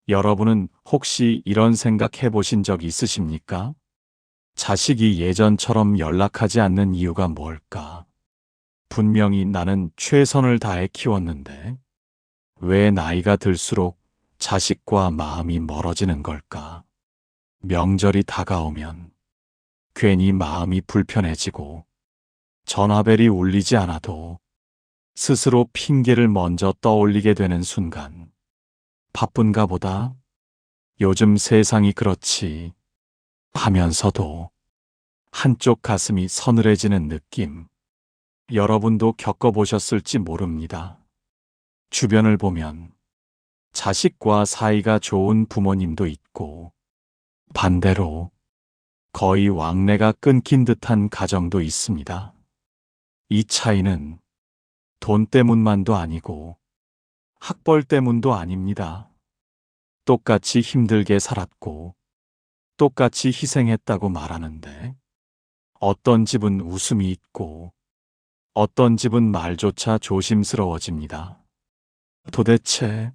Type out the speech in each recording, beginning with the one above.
여러분은 혹시 이런 생각 해보신 적 있으십니까? 자식이 예전처럼 연락하지 않는 이유가 뭘까? 분명히 나는 최선을 다해 키웠는데 왜 나이가 들수록 자식과 마음이 멀어지는 걸까? 명절이 다가오면 괜히 마음이 불편해지고 전화벨이 울리지 않아도 스스로 핑계를 먼저 떠올리게 되는 순간, 바쁜가 보다, 요즘 세상이 그렇지 하면서도 한쪽 가슴이 서늘해지는 느낌, 여러분도 겪어보셨을지 모릅니다. 주변을 보면 자식과 사이가 좋은 부모님도 있고 반대로 거의 왕래가 끊긴 듯한 가정도 있습니다. 이 차이는 돈 때문만도 아니고 학벌 때문도 아닙니다. 똑같이 힘들게 살았고 똑같이 희생했다고 말하는데 어떤 집은 웃음이 있고 어떤 집은 말조차 조심스러워집니다. 도대체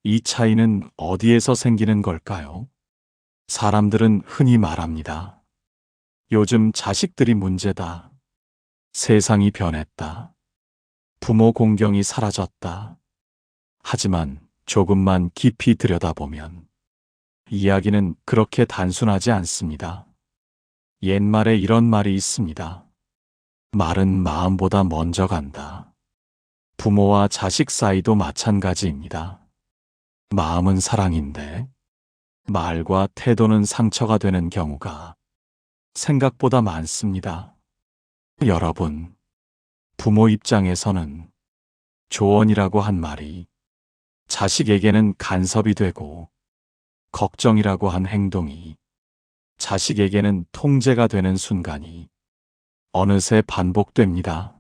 이 차이는 어디에서 생기는 걸까요? 사람들은 흔히 말합니다. 요즘 자식들이 문제다. 세상이 변했다. 부모 공경이 사라졌다. 하지만 조금만 깊이 들여다보면 이야기는 그렇게 단순하지 않습니다. 옛말에 이런 말이 있습니다. 말은 마음보다 먼저 간다. 부모와 자식 사이도 마찬가지입니다. 마음은 사랑인데 말과 태도는 상처가 되는 경우가 생각보다 많습니다. 여러분, 부모 입장에서는 조언이라고 한 말이 자식에게는 간섭이 되고 걱정이라고 한 행동이 자식에게는 통제가 되는 순간이 어느새 반복됩니다.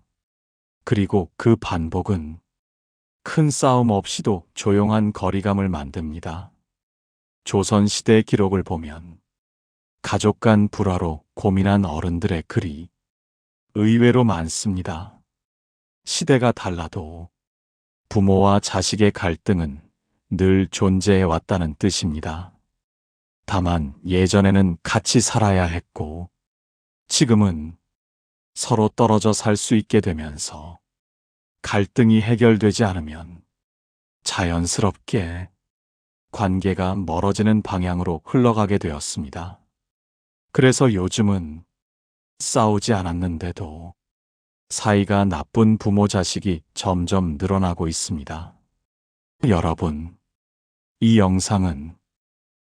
그리고 그 반복은 큰 싸움 없이도 조용한 거리감을 만듭니다. 조선시대 기록을 보면 가족 간 불화로 고민한 어른들의 글이 의외로 많습니다. 시대가 달라도 부모와 자식의 갈등은 늘 존재해 왔다는 뜻입니다. 다만 예전에는 같이 살아야 했고 지금은 서로 떨어져 살 수 있게 되면서 갈등이 해결되지 않으면 자연스럽게 관계가 멀어지는 방향으로 흘러가게 되었습니다. 그래서 요즘은 싸우지 않았는데도 사이가 나쁜 부모 자식이 점점 늘어나고 있습니다. 여러분, 이 영상은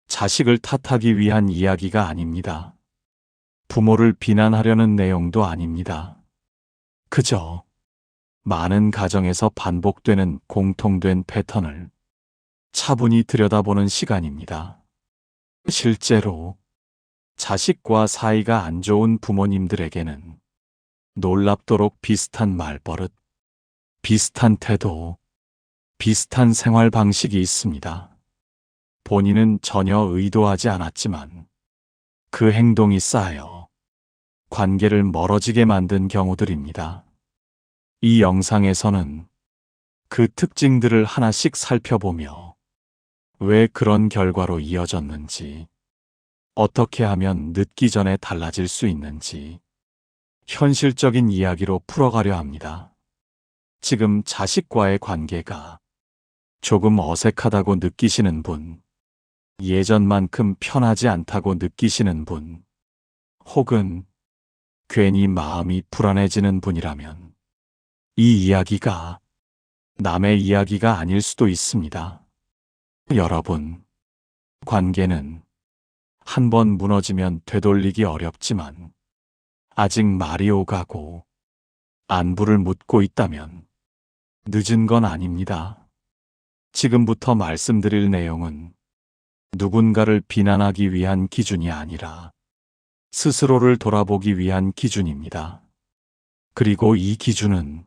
자식을 탓하기 위한 이야기가 아닙니다. 부모를 비난하려는 내용도 아닙니다. 그저 많은 가정에서 반복되는 공통된 패턴을 차분히 들여다보는 시간입니다. 실제로 자식과 사이가 안 좋은 부모님들에게는 놀랍도록 비슷한 말버릇, 비슷한 태도, 비슷한 생활 방식이 있습니다. 본인은 전혀 의도하지 않았지만 그 행동이 쌓여 관계를 멀어지게 만든 경우들입니다. 이 영상에서는 그 특징들을 하나씩 살펴보며 왜 그런 결과로 이어졌는지, 어떻게 하면 늦기 전에 달라질 수 있는지 현실적인 이야기로 풀어가려 합니다. 지금 자식과의 관계가 조금 어색하다고 느끼시는 분, 예전만큼 편하지 않다고 느끼시는 분, 혹은 괜히 마음이 불안해지는 분이라면 이 이야기가 남의 이야기가 아닐 수도 있습니다. 여러분, 관계는 한번 무너지면 되돌리기 어렵지만 아직 말이 오가고 안부를 묻고 있다면 늦은 건 아닙니다. 지금부터 말씀드릴 내용은 누군가를 비난하기 위한 기준이 아니라 스스로를 돌아보기 위한 기준입니다. 그리고 이 기준은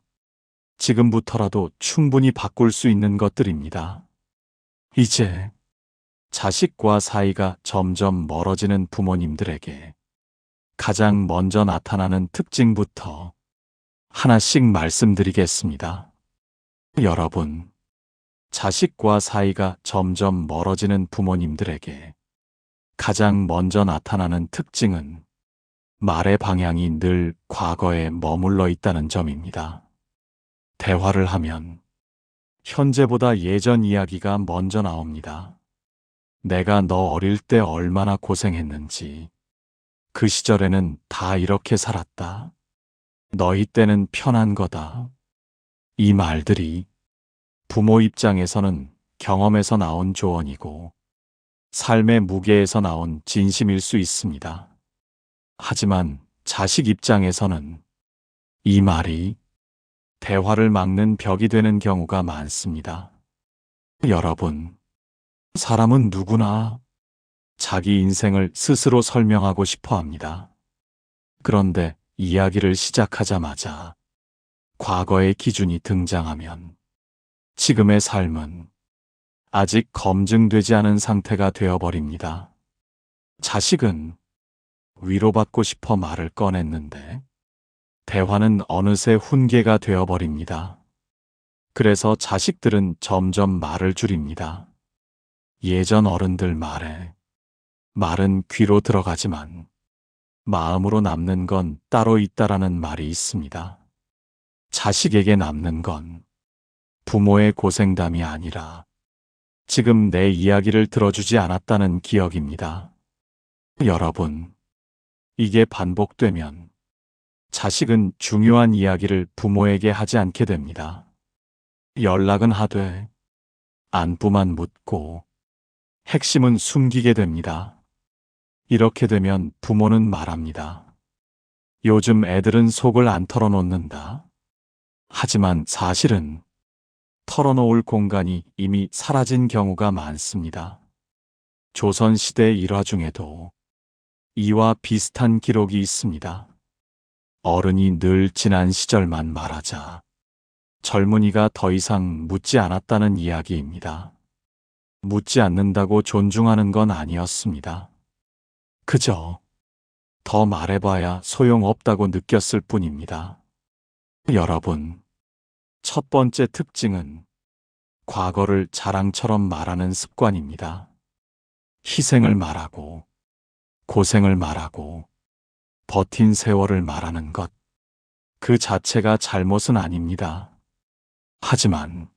지금부터라도 충분히 바꿀 수 있는 것들입니다. 이제 자식과 사이가 점점 멀어지는 부모님들에게 가장 먼저 나타나는 특징부터 하나씩 말씀드리겠습니다. 여러분, 자식과 사이가 점점 멀어지는 부모님들에게 가장 먼저 나타나는 특징은 말의 방향이 늘 과거에 머물러 있다는 점입니다. 대화를 하면 현재보다 예전 이야기가 먼저 나옵니다. 내가 너 어릴 때 얼마나 고생했는지, 그 시절에는 다 이렇게 살았다. 너희 때는 편한 거다. 이 말들이 부모 입장에서는 경험에서 나온 조언이고 삶의 무게에서 나온 진심일 수 있습니다. 하지만 자식 입장에서는 이 말이 대화를 막는 벽이 되는 경우가 많습니다. 여러분, 사람은 누구나 자기 인생을 스스로 설명하고 싶어 합니다. 그런데 이야기를 시작하자마자 과거의 기준이 등장하면 지금의 삶은 아직 검증되지 않은 상태가 되어버립니다. 자식은 위로받고 싶어 말을 꺼냈는데 대화는 어느새 훈계가 되어버립니다. 그래서 자식들은 점점 말을 줄입니다. 예전 어른들 말은 귀로 들어가지만 마음으로 남는 건 따로 있다라는 말이 있습니다. 자식에게 남는 건 부모의 고생담이 아니라 지금 내 이야기를 들어주지 않았다는 기억입니다. 여러분, 이게 반복되면 자식은 중요한 이야기를 부모에게 하지 않게 됩니다. 연락은 하되 안부만 묻고 핵심은 숨기게 됩니다. 이렇게 되면 부모는 말합니다. 요즘 애들은 속을 안 털어놓는다. 하지만 사실은 털어놓을 공간이 이미 사라진 경우가 많습니다. 조선시대 일화 중에도 이와 비슷한 기록이 있습니다. 어른이 늘 지난 시절만 말하자 젊은이가 더 이상 묻지 않았다는 이야기입니다. 묻지 않는다고 존중하는 건 아니었습니다. 그저 더 말해봐야 소용없다고 느꼈을 뿐입니다. 여러분, 첫 번째 특징은 과거를 자랑처럼 말하는 습관입니다. 희생을 말하고 고생을 말하고 버틴 세월을 말하는 것, 그 자체가 잘못은 아닙니다. 하지만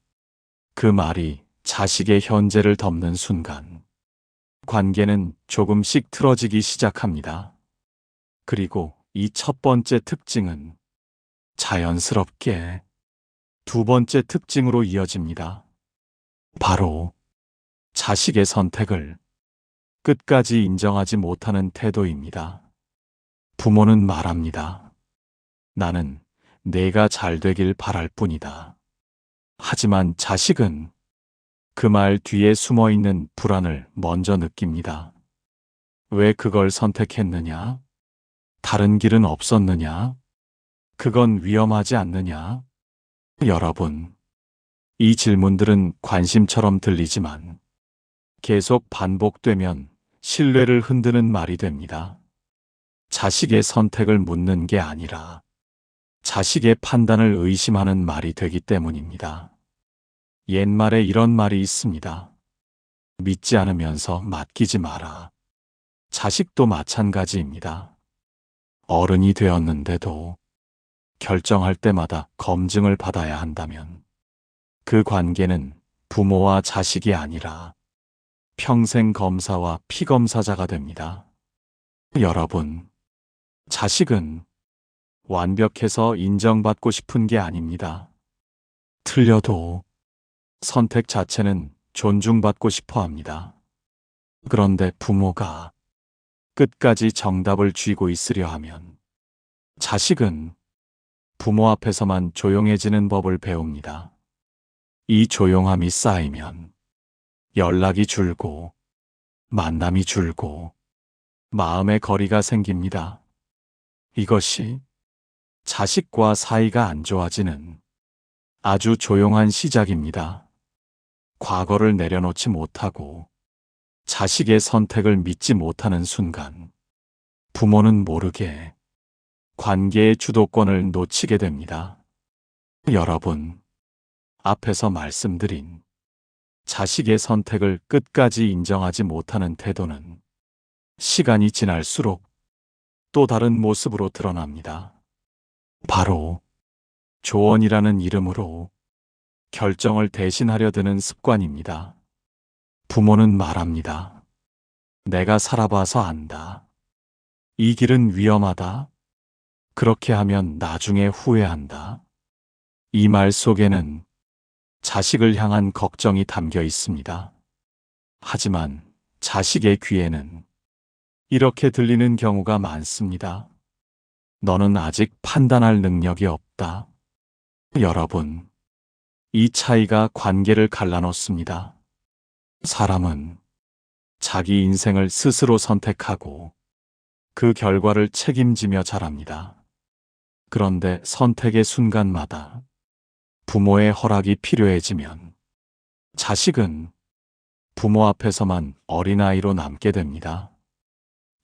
그 말이 자식의 현재를 덮는 순간 관계는 조금씩 틀어지기 시작합니다. 그리고 이 첫 번째 특징은 자연스럽게 두 번째 특징으로 이어집니다. 바로 자식의 선택을 끝까지 인정하지 못하는 태도입니다. 부모는 말합니다. 나는 내가 잘 되길 바랄 뿐이다. 하지만 자식은 그 말 뒤에 숨어 있는 불안을 먼저 느낍니다. 왜 그걸 선택했느냐? 다른 길은 없었느냐? 그건 위험하지 않느냐? 여러분, 이 질문들은 관심처럼 들리지만 계속 반복되면 신뢰를 흔드는 말이 됩니다. 자식의 선택을 묻는 게 아니라 자식의 판단을 의심하는 말이 되기 때문입니다. 옛말에 이런 말이 있습니다. 믿지 않으면서 맡기지 마라. 자식도 마찬가지입니다. 어른이 되었는데도 결정할 때마다 검증을 받아야 한다면 그 관계는 부모와 자식이 아니라 평생 검사와 피검사자가 됩니다. 여러분, 자식은 완벽해서 인정받고 싶은 게 아닙니다. 틀려도 선택 자체는 존중받고 싶어 합니다. 그런데 부모가 끝까지 정답을 쥐고 있으려 하면 자식은 부모 앞에서만 조용해지는 법을 배웁니다. 이 조용함이 쌓이면 연락이 줄고 만남이 줄고 마음의 거리가 생깁니다. 이것이 자식과 사이가 안 좋아지는 아주 조용한 시작입니다. 과거를 내려놓지 못하고 자식의 선택을 믿지 못하는 순간 부모는 모르게 관계의 주도권을 놓치게 됩니다. 여러분, 앞에서 말씀드린 자식의 선택을 끝까지 인정하지 못하는 태도는 시간이 지날수록 또 다른 모습으로 드러납니다. 바로 조언이라는 이름으로 결정을 대신하려 드는 습관입니다. 부모는 말합니다. 내가 살아봐서 안다. 이 길은 위험하다. 그렇게 하면 나중에 후회한다. 이 말 속에는 자식을 향한 걱정이 담겨 있습니다. 하지만 자식의 귀에는 이렇게 들리는 경우가 많습니다. 너는 아직 판단할 능력이 없다. 여러분, 이 차이가 관계를 갈라놓습니다. 사람은 자기 인생을 스스로 선택하고 그 결과를 책임지며 자랍니다. 그런데 선택의 순간마다 부모의 허락이 필요해지면 자식은 부모 앞에서만 어린아이로 남게 됩니다.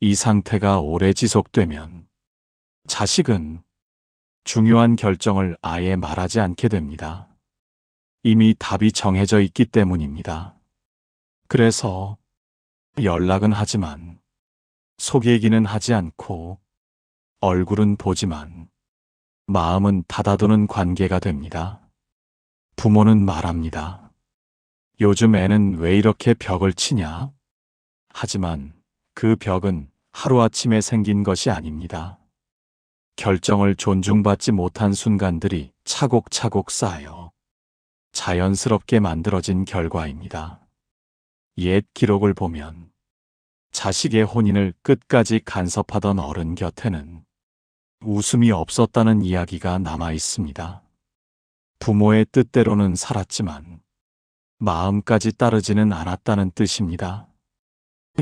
이 상태가 오래 지속되면 자식은 중요한 결정을 아예 말하지 않게 됩니다. 이미 답이 정해져 있기 때문입니다. 그래서 연락은 하지만 속 얘기는 하지 않고 얼굴은 보지만 마음은 닫아두는 관계가 됩니다. 부모는 말합니다. 요즘 애는 왜 이렇게 벽을 치냐? 하지만 그 벽은 하루아침에 생긴 것이 아닙니다. 결정을 존중받지 못한 순간들이 차곡차곡 쌓여 자연스럽게 만들어진 결과입니다. 옛 기록을 보면 자식의 혼인을 끝까지 간섭하던 어른 곁에는 웃음이 없었다는 이야기가 남아 있습니다. 부모의 뜻대로는 살았지만 마음까지 따르지는 않았다는 뜻입니다.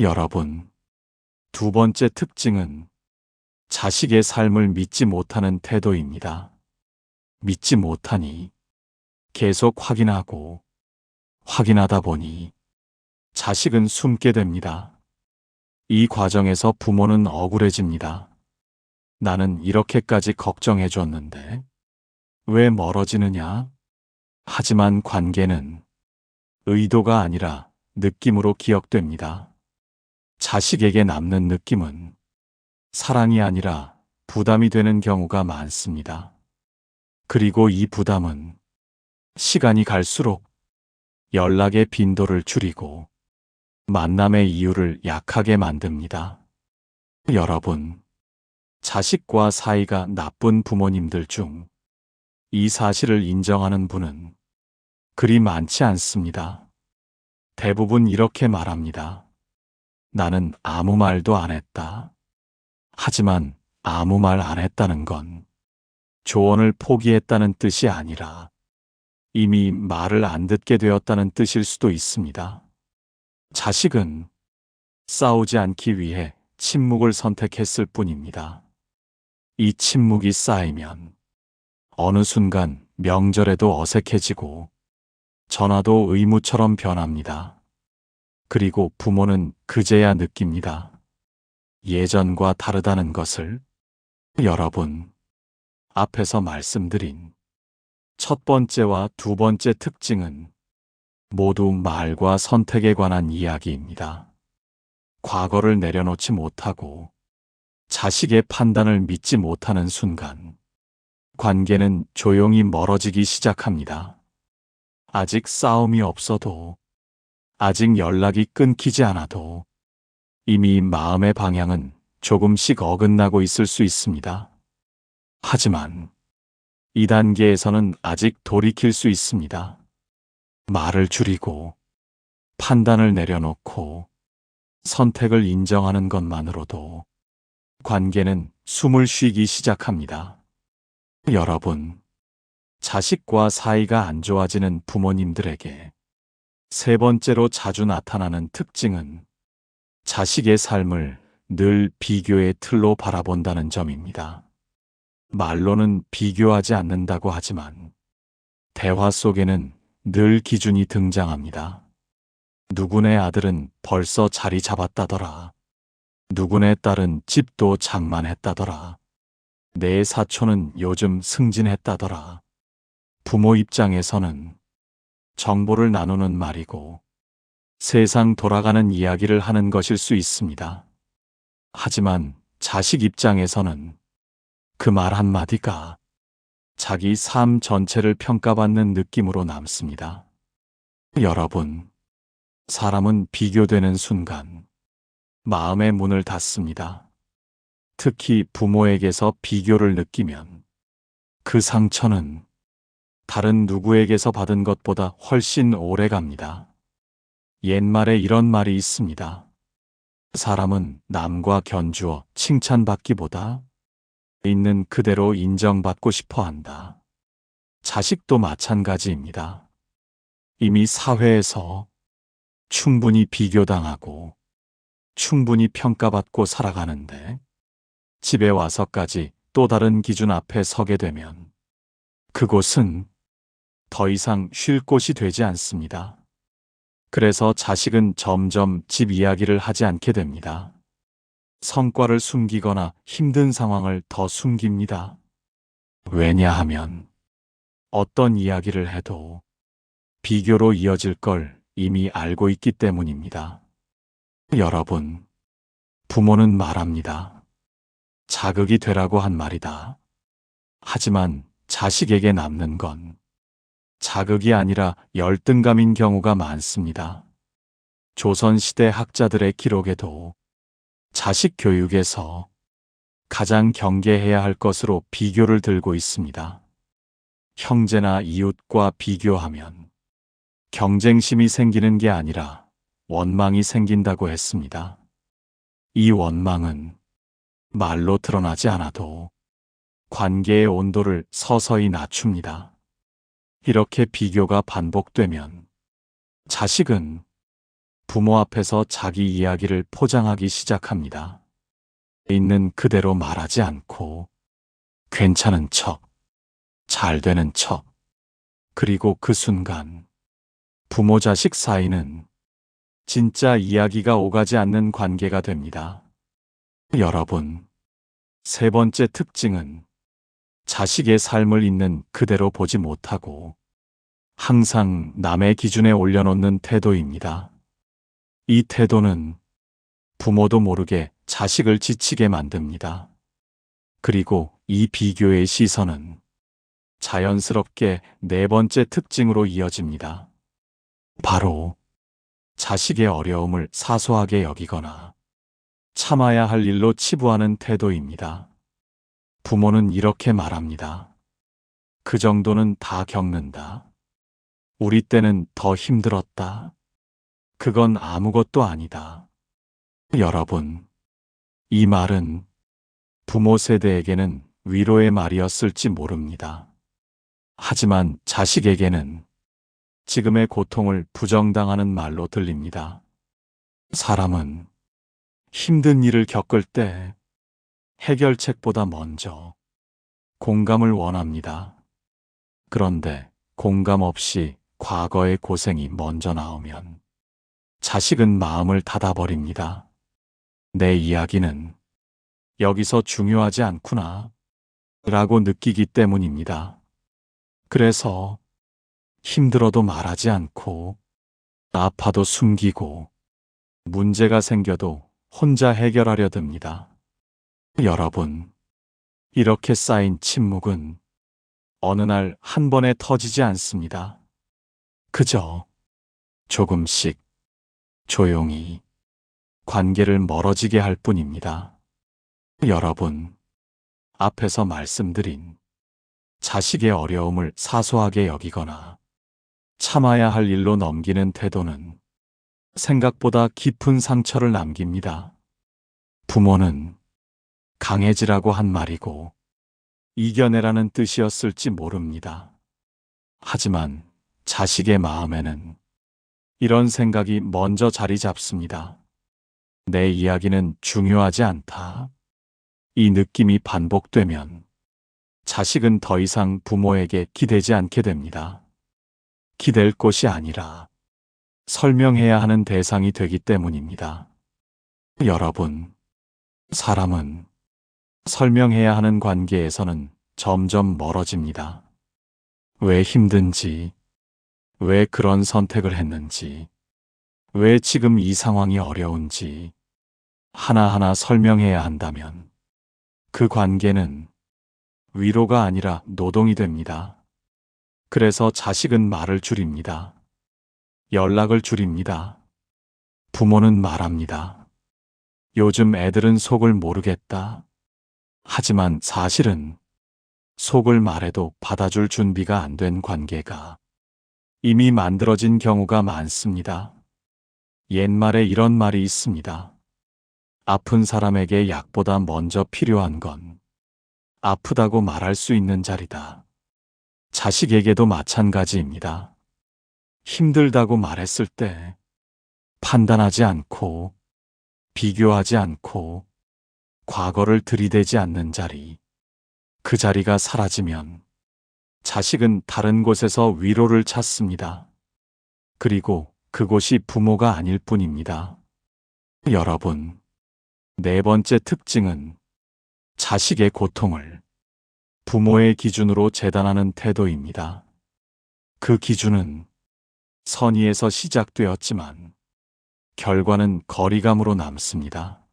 여러분, 두 번째 특징은 자식의 삶을 믿지 못하는 태도입니다. 믿지 못하니 계속 확인하고 확인하다 보니 자식은 숨게 됩니다. 이 과정에서 부모는 억울해집니다. 나는 이렇게까지 걱정해 줬는데 왜 멀어지느냐? 하지만 관계는 의도가 아니라 느낌으로 기억됩니다. 자식에게 남는 느낌은 사랑이 아니라 부담이 되는 경우가 많습니다. 그리고 이 부담은 시간이 갈수록 연락의 빈도를 줄이고 만남의 이유를 약하게 만듭니다. 여러분, 자식과 사이가 나쁜 부모님들 중 이 사실을 인정하는 분은 그리 많지 않습니다. 대부분 이렇게 말합니다. 나는 아무 말도 안 했다. 하지만 아무 말 안 했다는 건 조언을 포기했다는 뜻이 아니라 이미 말을 안 듣게 되었다는 뜻일 수도 있습니다. 자식은 싸우지 않기 위해 침묵을 선택했을 뿐입니다. 이 침묵이 쌓이면 어느 순간 명절에도 어색해지고 전화도 의무처럼 변합니다. 그리고 부모는 그제야 느낍니다. 예전과 다르다는 것을. 여러분, 앞에서 말씀드린 첫 번째와 두 번째 특징은 모두 말과 선택에 관한 이야기입니다. 과거를 내려놓지 못하고 자식의 판단을 믿지 못하는 순간 관계는 조용히 멀어지기 시작합니다. 아직 싸움이 없어도, 아직 연락이 끊기지 않아도 이미 마음의 방향은 조금씩 어긋나고 있을 수 있습니다. 하지만 이 단계에서는 아직 돌이킬 수 있습니다. 말을 줄이고 판단을 내려놓고 선택을 인정하는 것만으로도 관계는 숨을 쉬기 시작합니다. 여러분, 자식과 사이가 안 좋아지는 부모님들에게 세 번째로 자주 나타나는 특징은 자식의 삶을 늘 비교의 틀로 바라본다는 점입니다. 말로는 비교하지 않는다고 하지만 대화 속에는 늘 기준이 등장합니다. 누구네 아들은 벌써 자리 잡았다더라. 누구네 딸은 집도 장만했다더라. 내 사촌은 요즘 승진했다더라. 부모 입장에서는 정보를 나누는 말이고 세상 돌아가는 이야기를 하는 것일 수 있습니다. 하지만 자식 입장에서는 그 말 한마디가 자기 삶 전체를 평가받는 느낌으로 남습니다. 여러분, 사람은 비교되는 순간 마음의 문을 닫습니다. 특히 부모에게서 비교를 느끼면 그 상처는 다른 누구에게서 받은 것보다 훨씬 오래 갑니다. 옛말에 이런 말이 있습니다. 사람은 남과 견주어 칭찬받기보다 있는 그대로 인정받고 싶어 한다. 자식도 마찬가지입니다. 이미 사회에서 충분히 비교당하고 충분히 평가받고 살아가는데 집에 와서까지 또 다른 기준 앞에 서게 되면 그곳은 더 이상 쉴 곳이 되지 않습니다. 그래서 자식은 점점 집 이야기를 하지 않게 됩니다. 성과를 숨기거나 힘든 상황을 더 숨깁니다. 왜냐하면 어떤 이야기를 해도 비교로 이어질 걸 이미 알고 있기 때문입니다. 여러분, 부모는 말합니다. 자극이 되라고 한 말이다. 하지만 자식에게 남는 건 자극이 아니라 열등감인 경우가 많습니다. 조선시대 학자들의 기록에도 자식 교육에서 가장 경계해야 할 것으로 비교를 들고 있습니다. 형제나 이웃과 비교하면 경쟁심이 생기는 게 아니라 원망이 생긴다고 했습니다. 이 원망은 말로 드러나지 않아도 관계의 온도를 서서히 낮춥니다. 이렇게 비교가 반복되면 자식은 부모 앞에서 자기 이야기를 포장하기 시작합니다. 있는 그대로 말하지 않고 괜찮은 척, 잘 되는 척, 그리고 그 순간 부모 자식 사이는 진짜 이야기가 오가지 않는 관계가 됩니다. 여러분, 세 번째 특징은 자식의 삶을 있는 그대로 보지 못하고 항상 남의 기준에 올려놓는 태도입니다. 이 태도는 부모도 모르게 자식을 지치게 만듭니다. 그리고 이 비교의 시선은 자연스럽게 네 번째 특징으로 이어집니다. 바로 자식의 어려움을 사소하게 여기거나 참아야 할 일로 치부하는 태도입니다. 부모는 이렇게 말합니다. 그 정도는 다 겪는다. 우리 때는 더 힘들었다. 그건 아무것도 아니다. 여러분, 이 말은 부모 세대에게는 위로의 말이었을지 모릅니다. 하지만 자식에게는 지금의 고통을 부정당하는 말로 들립니다. 사람은 힘든 일을 겪을 때 해결책보다 먼저 공감을 원합니다. 그런데 공감 없이 과거의 고생이 먼저 나오면 자식은 마음을 닫아버립니다. 내 이야기는 여기서 중요하지 않구나 라고 느끼기 때문입니다. 그래서 힘들어도 말하지 않고 아파도 숨기고 문제가 생겨도 혼자 해결하려 듭니다. 여러분, 이렇게 쌓인 침묵은 어느 날 한 번에 터지지 않습니다. 그저 조금씩 조용히 관계를 멀어지게 할 뿐입니다. 여러분, 앞에서 말씀드린 자식의 어려움을 사소하게 여기거나 참아야 할 일로 넘기는 태도는 생각보다 깊은 상처를 남깁니다. 부모는 강해지라고 한 말이고 이겨내라는 뜻이었을지 모릅니다. 하지만 자식의 마음에는 이런 생각이 먼저 자리 잡습니다. 내 이야기는 중요하지 않다. 이 느낌이 반복되면 자식은 더 이상 부모에게 기대지 않게 됩니다. 기댈 곳이 아니라 설명해야 하는 대상이 되기 때문입니다. 여러분, 사람은 설명해야 하는 관계에서는 점점 멀어집니다. 왜 힘든지, 왜 그런 선택을 했는지, 왜 지금 이 상황이 어려운지 하나하나 설명해야 한다면 그 관계는 위로가 아니라 노동이 됩니다. 그래서 자식은 말을 줄입니다. 연락을 줄입니다. 부모는 말합니다. 요즘 애들은 속을 모르겠다. 하지만 사실은 속을 말해도 받아줄 준비가 안 된 관계가 이미 만들어진 경우가 많습니다. 옛말에 이런 말이 있습니다. 아픈 사람에게 약보다 먼저 필요한 건 아프다고 말할 수 있는 자리다. 자식에게도 마찬가지입니다. 힘들다고 말했을 때 판단하지 않고 비교하지 않고 과거를 들이대지 않는 자리, 그 자리가 사라지면 자식은 다른 곳에서 위로를 찾습니다. 그리고 그곳이 부모가 아닐 뿐입니다. 여러분, 네 번째 특징은 자식의 고통을 부모의 기준으로 재단하는 태도입니다. 그 기준은 선의에서 시작되었지만 결과는 거리감으로 남습니다.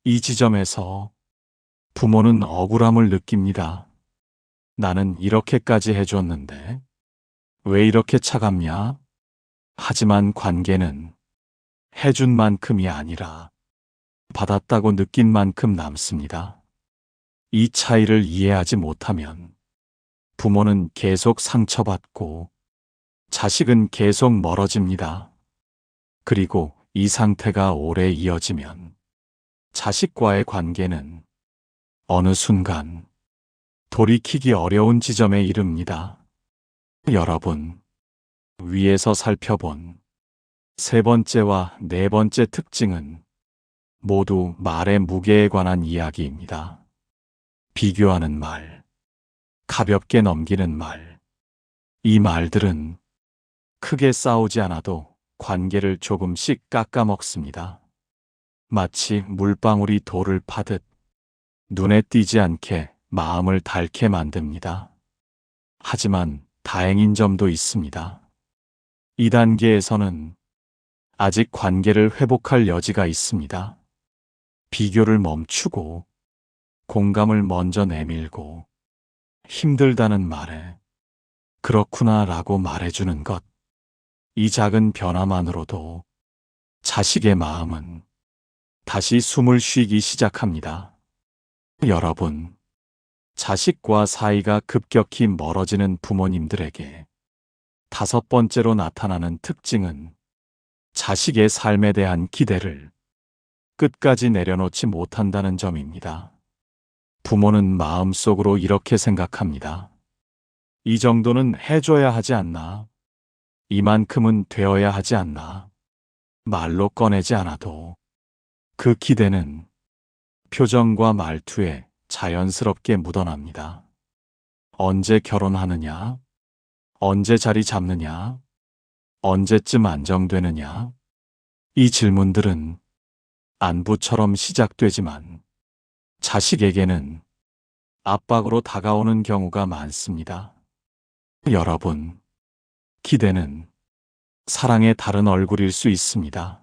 이 지점에서 부모는 억울함을 느낍니다. 나는 이렇게까지 해줬는데 왜 이렇게 차갑냐? 하지만 관계는 해준 만큼이 아니라 받았다고 느낀 만큼 남습니다. 이 차이를 이해하지 못하면 부모는 계속 상처받고 자식은 계속 멀어집니다. 그리고 이 상태가 오래 이어지면 자식과의 관계는 어느 순간 돌이키기 어려운 지점에 이릅니다. 여러분, 위에서 살펴본 세 번째와 네 번째 특징은 모두 말의 무게에 관한 이야기입니다. 비교하는 말, 가볍게 넘기는 말, 이 말들은 크게 싸우지 않아도 관계를 조금씩 깎아먹습니다. 마치 물방울이 돌을 파듯 눈에 띄지 않게 마음을 닳게 만듭니다. 하지만 다행인 점도 있습니다. 이 단계에서는 아직 관계를 회복할 여지가 있습니다. 비교를 멈추고 공감을 먼저 내밀고 힘들다는 말에 그렇구나 라고 말해주는 것. 이 작은 변화만으로도 자식의 마음은 다시 숨을 쉬기 시작합니다. 여러분, 자식과 사이가 급격히 멀어지는 부모님들에게 다섯 번째로 나타나는 특징은 자식의 삶에 대한 기대를 끝까지 내려놓지 못한다는 점입니다. 부모는 마음속으로 이렇게 생각합니다. 이 정도는 해줘야 하지 않나? 이만큼은 되어야 하지 않나? 말로 꺼내지 않아도 그 기대는 표정과 말투에 자연스럽게 묻어납니다. 언제 결혼하느냐? 언제 자리 잡느냐? 언제쯤 안정되느냐? 이 질문들은 안부처럼 시작되지만 자식에게는 압박으로 다가오는 경우가 많습니다. 여러분, 기대는 사랑의 다른 얼굴일 수 있습니다.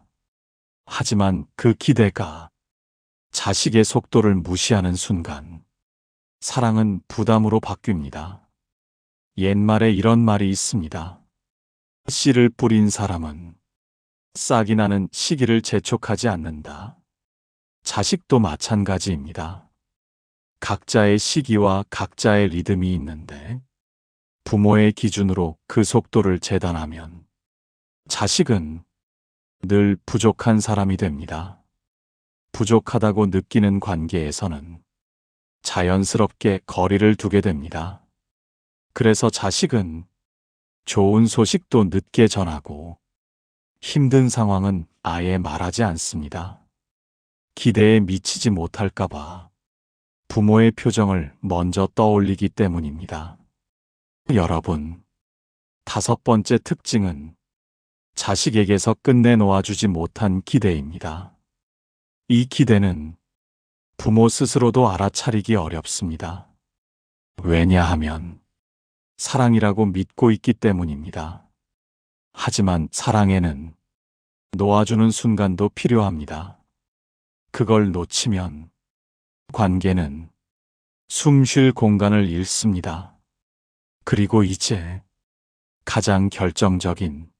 하지만 그 기대가 자식의 속도를 무시하는 순간 사랑은 부담으로 바뀝니다. 옛말에 이런 말이 있습니다. 씨를 뿌린 사람은 싹이 나는 시기를 재촉하지 않는다. 자식도 마찬가지입니다. 각자의 시기와 각자의 리듬이 있는데 부모의 기준으로 그 속도를 재단하면 자식은 늘 부족한 사람이 됩니다. 부족하다고 느끼는 관계에서는 자연스럽게 거리를 두게 됩니다. 그래서 자식은 좋은 소식도 늦게 전하고 힘든 상황은 아예 말하지 않습니다. 기대에 미치지 못할까봐 부모의 표정을 먼저 떠올리기 때문입니다. 여러분, 다섯 번째 특징은 자식에게서 끝내 놓아주지 못한 기대입니다. 이 기대는 부모 스스로도 알아차리기 어렵습니다. 왜냐하면 사랑이라고 믿고 있기 때문입니다. 하지만 사랑에는 놓아주는 순간도 필요합니다. 그걸 놓치면 관계는 숨 쉴 공간을 잃습니다. 그리고 이제 가장 결정적인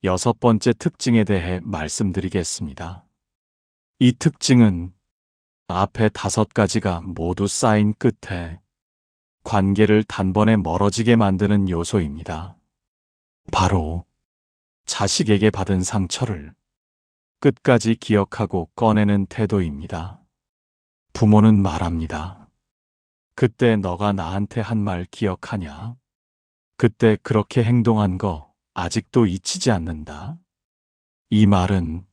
6번째 특징에 대해 말씀드리겠습니다. 이 특징은 앞에 5가지가 모두 쌓인 끝에 관계를 단번에 멀어지게 만드는 요소입니다. 바로 자식에게 받은 상처를 끝까지 기억하고 꺼내는 태도입니다. 부모는 말합니다. 그때 너가 나한테 한 말 기억하냐? 그때 그렇게 행동한 거 아직도 잊히지 않는다. 이 말은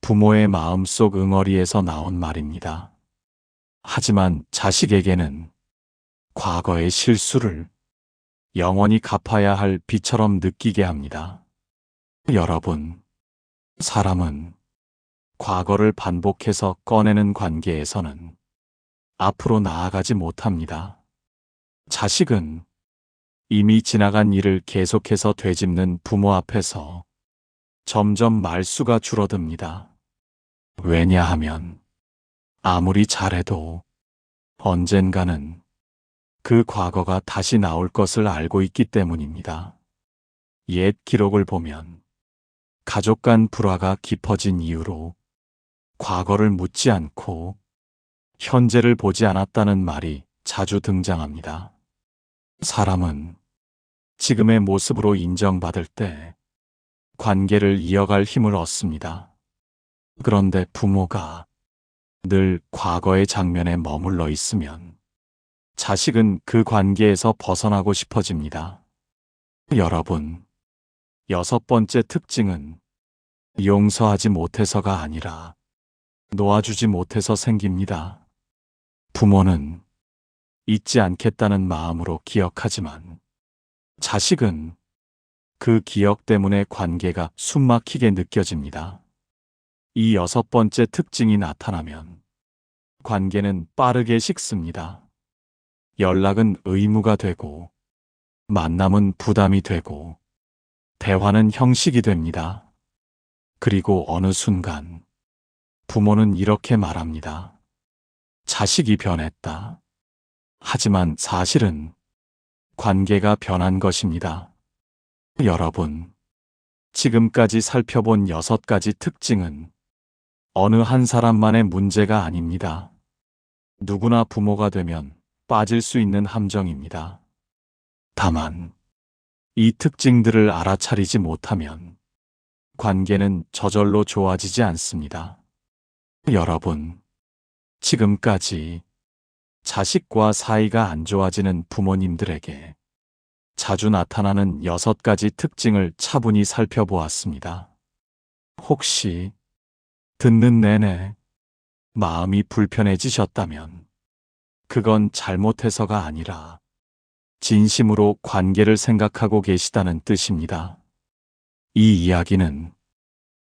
부모의 마음속 응어리에서 나온 말입니다. 하지만 자식에게는 과거의 실수를 영원히 갚아야 할 빚처럼 느끼게 합니다. 여러분, 사람은 과거를 반복해서 꺼내는 관계에서는 앞으로 나아가지 못합니다. 자식은 이미 지나간 일을 계속해서 되짚는 부모 앞에서 점점 말수가 줄어듭니다. 왜냐하면 아무리 잘해도 언젠가는 그 과거가 다시 나올 것을 알고 있기 때문입니다. 옛 기록을 보면 가족 간 불화가 깊어진 이유로 과거를 묻지 않고 현재를 보지 않았다는 말이 자주 등장합니다. 사람은 지금의 모습으로 인정받을 때 관계를 이어갈 힘을 얻습니다. 그런데 부모가 늘 과거의 장면에 머물러 있으면 자식은 그 관계에서 벗어나고 싶어집니다. 여러분, 6번째 특징은 용서하지 못해서가 아니라 놓아주지 못해서 생깁니다. 부모는 잊지 않겠다는 마음으로 기억하지만 자식은 그 기억 때문에 관계가 숨막히게 느껴집니다. 이 6번째 특징이 나타나면 관계는 빠르게 식습니다. 연락은 의무가 되고 만남은 부담이 되고 대화는 형식이 됩니다. 그리고 어느 순간 부모는 이렇게 말합니다. 자식이 변했다. 하지만 사실은 관계가 변한 것입니다. 여러분, 지금까지 살펴본 6가지 특징은 어느 한 사람만의 문제가 아닙니다. 누구나 부모가 되면 빠질 수 있는 함정입니다. 다만 이 특징들을 알아차리지 못하면 관계는 저절로 좋아지지 않습니다. 여러분, 지금까지 자식과 사이가 안 좋아지는 부모님들에게 자주 나타나는 6가지 특징을 차분히 살펴보았습니다. 혹시 듣는 내내 마음이 불편해지셨다면 그건 잘못해서가 아니라 진심으로 관계를 생각하고 계시다는 뜻입니다. 이 이야기는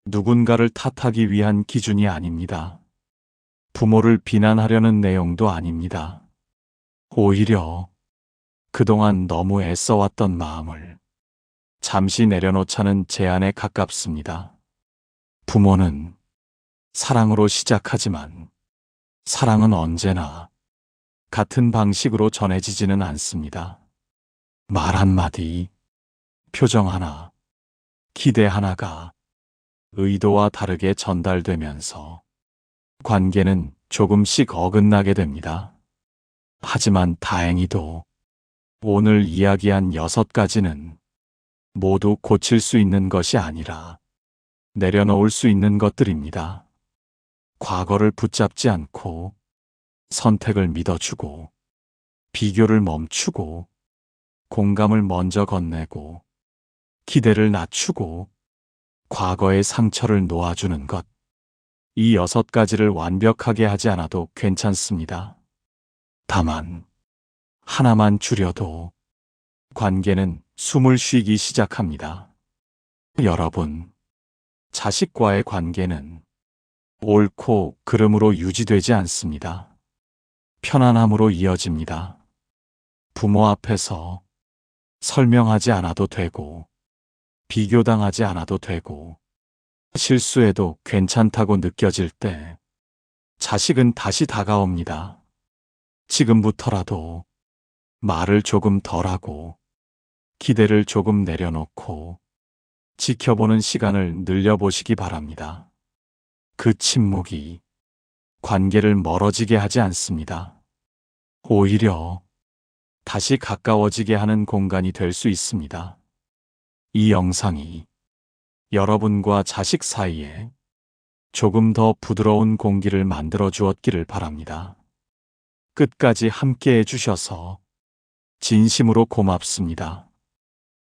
누군가를 탓하기 위한 기준이 아닙니다. 부모를 비난하려는 내용도 아닙니다. 오히려 그동안 너무 애써왔던 마음을 잠시 내려놓자는 제안에 가깝습니다. 부모는 사랑으로 시작하지만 사랑은 언제나 같은 방식으로 전해지지는 않습니다. 말 한마디, 표정 하나, 기대 하나가 의도와 다르게 전달되면서 관계는 조금씩 어긋나게 됩니다. 하지만 다행히도 오늘 이야기한 6가지는 모두 고칠 수 있는 것이 아니라 내려놓을 수 있는 것들입니다. 과거를 붙잡지 않고 선택을 믿어주고 비교를 멈추고 공감을 먼저 건네고 기대를 낮추고 과거의 상처를 놓아주는 것. 이 6가지를 완벽하게 하지 않아도 괜찮습니다. 다만 하나만 줄여도 관계는 숨을 쉬기 시작합니다. 여러분, 자식과의 관계는 옳고 그름으로 유지되지 않습니다. 편안함으로 이어집니다. 부모 앞에서 설명하지 않아도 되고 비교당하지 않아도 되고 실수해도 괜찮다고 느껴질 때 자식은 다시 다가옵니다. 지금부터라도 말을 조금 덜하고 기대를 조금 내려놓고 지켜보는 시간을 늘려보시기 바랍니다. 그 침묵이 관계를 멀어지게 하지 않습니다. 오히려 다시 가까워지게 하는 공간이 될 수 있습니다. 이 영상이 여러분과 자식 사이에 조금 더 부드러운 공기를 만들어 주었기를 바랍니다. 끝까지 함께 해주셔서 진심으로 고맙습니다.